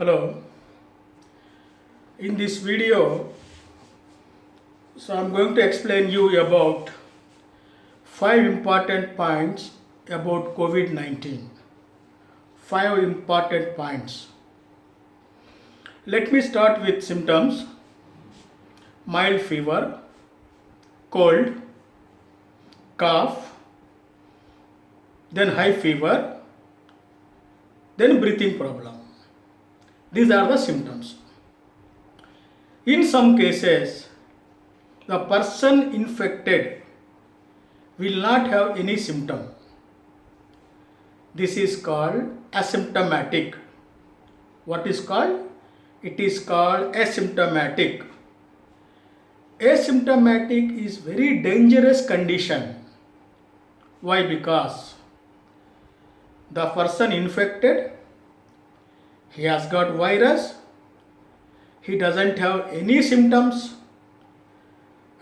Hello, in this video, I'm going to explain you about 5 important points about COVID-19. 5 important points. Let me start with symptoms: mild fever, cold, cough, then high fever, then breathing problem. These are the symptoms. In some cases, the person infected will not have any symptom. This is called asymptomatic. What is called? It is called asymptomatic. Asymptomatic is very dangerous condition. Why? Because the person infected, he has got virus, he doesn't have any symptoms,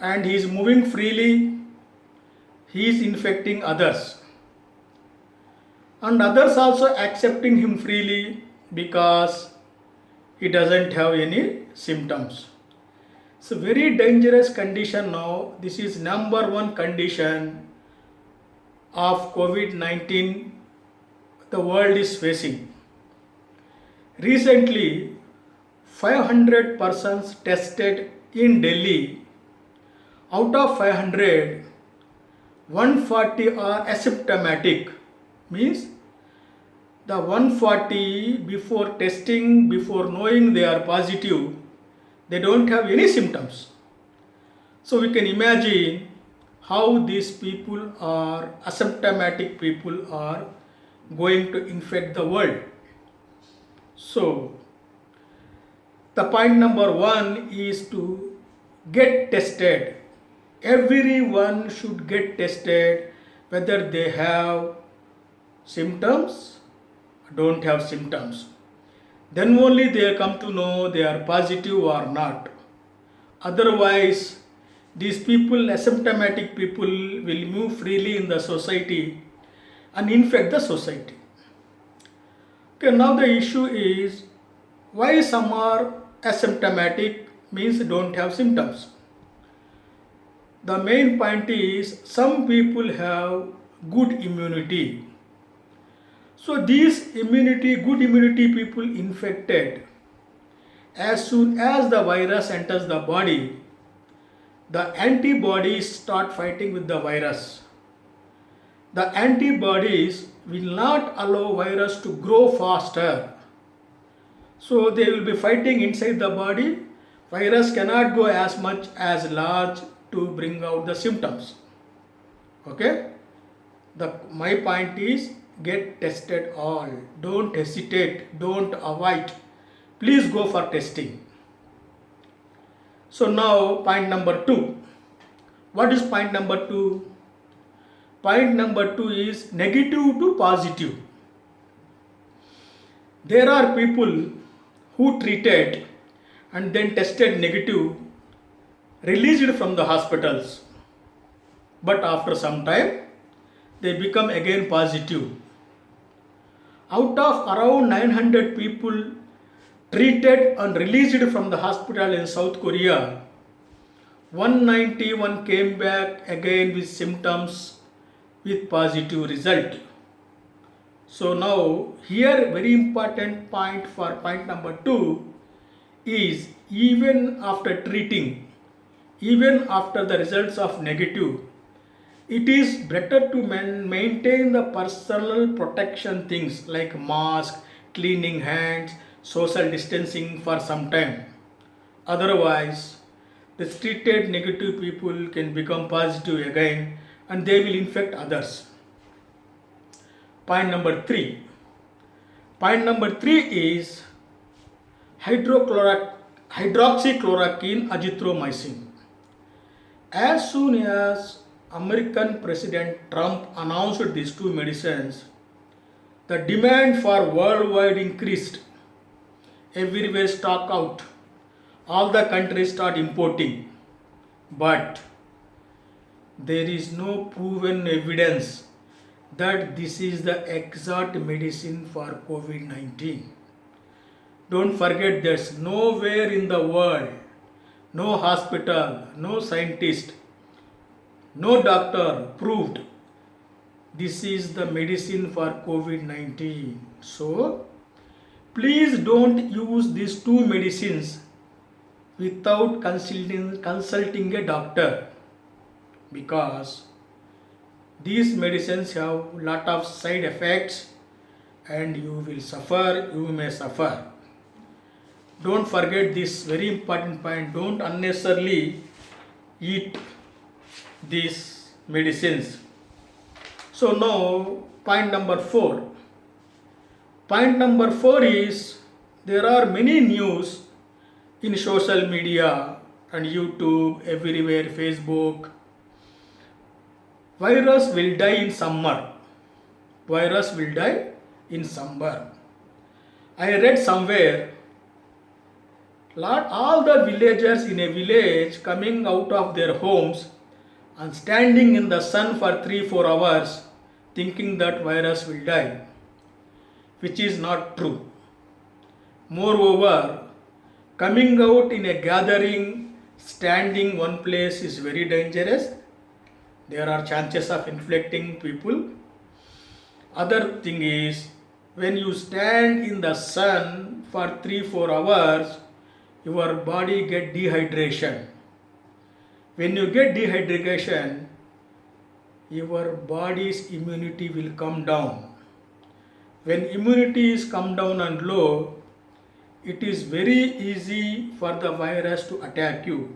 and he is moving freely, he is infecting others, and others also accepting him freely because he doesn't have any symptoms. It's a very dangerous condition now. This is number one condition of COVID-19 the world is facing. Recently, 500 persons tested in Delhi. Out of 500, 140 are asymptomatic. Means the 140 before testing, before knowing they are positive, they don't have any symptoms. So we can imagine how these people are, asymptomatic people are going to infect the world. So the point number one is to get tested. Everyone should get tested whether they have symptoms, don't have symptoms. Then only they come to know they are positive or not. Otherwise, these people, asymptomatic people, will move freely in the society and infect the society. Okay, now the issue is why some are asymptomatic, means don't have symptoms. The main point is some people have good immunity. So these good immunity people infected, as soon as the virus enters the body, the antibodies start fighting with the virus. The antibodies will not allow virus to grow faster. So they will be fighting inside the body. Virus cannot go as much as large to bring out the symptoms. Okay? My point is get tested all. Don't hesitate. Don't avoid. Please go for testing. So now point number two. What is point number two? Point number two is negative to positive. There are people who treated and then tested negative, released from the hospitals, but after some time they become again positive. Out of around 900 people treated and released from the hospital in South Korea, 191 came back again with symptoms with positive result. So now here very important point for point number two is even after treating, even after the results of negative, it is better to maintain the personal protection things like mask, cleaning hands, social distancing for some time. Otherwise, the treated negative people can become positive again and they will infect others. Point number three. Point number three is hydroxychloroquine azithromycin. As soon as American President Trump announced these two medicines, the demand for worldwide increased. Everywhere stock out. All the countries start importing. But there is no proven evidence that this is the exact medicine for COVID-19. Don't forget there's nowhere in the world, no hospital, no scientist, no doctor proved this is the medicine for COVID 19. So, please don't use these two medicines without consulting a doctor, because these medicines have lot of side effects and you will suffer, you may suffer. Don't forget this very important point. Don't unnecessarily eat these medicines. So now point number 4. Point number 4 is there are many news in social media and YouTube, everywhere, Facebook. Virus will die in summer. Virus will die in summer. I read somewhere all the villagers in a village coming out of their homes and standing in the sun for 3-4 hours thinking that virus will die, which is not true. Moreover, coming out in a gathering, standing one place is very dangerous. There are chances of infecting people. Other thing is, when you stand in the sun for 3-4 hours, your body get dehydration. When you get dehydration, your body's immunity will come down. When immunity is come down and low, it is very easy for the virus to attack you.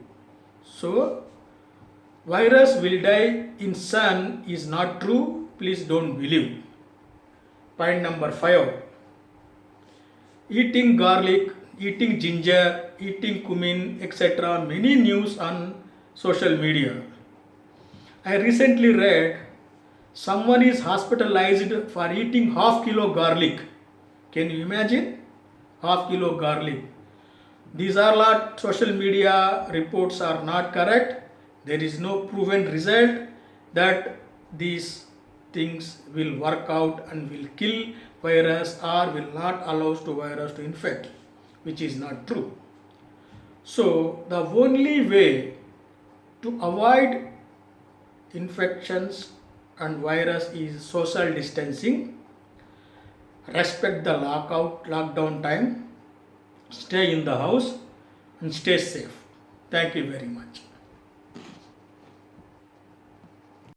So, virus will die in sun is not true. Please don't believe. Point number 5. Eating garlic, eating ginger, eating cumin, etc. Many news on social media. I recently read someone is hospitalized for eating half kilo garlic. Can you imagine? Half kilo garlic. These are not social media reports are not correct. There is no proven result that these things will work out and will kill virus or will not allow to virus to infect, which is not true. So the only way to avoid infections and virus is social distancing, respect the lockdown time, stay in the house and stay safe. Thank you very much.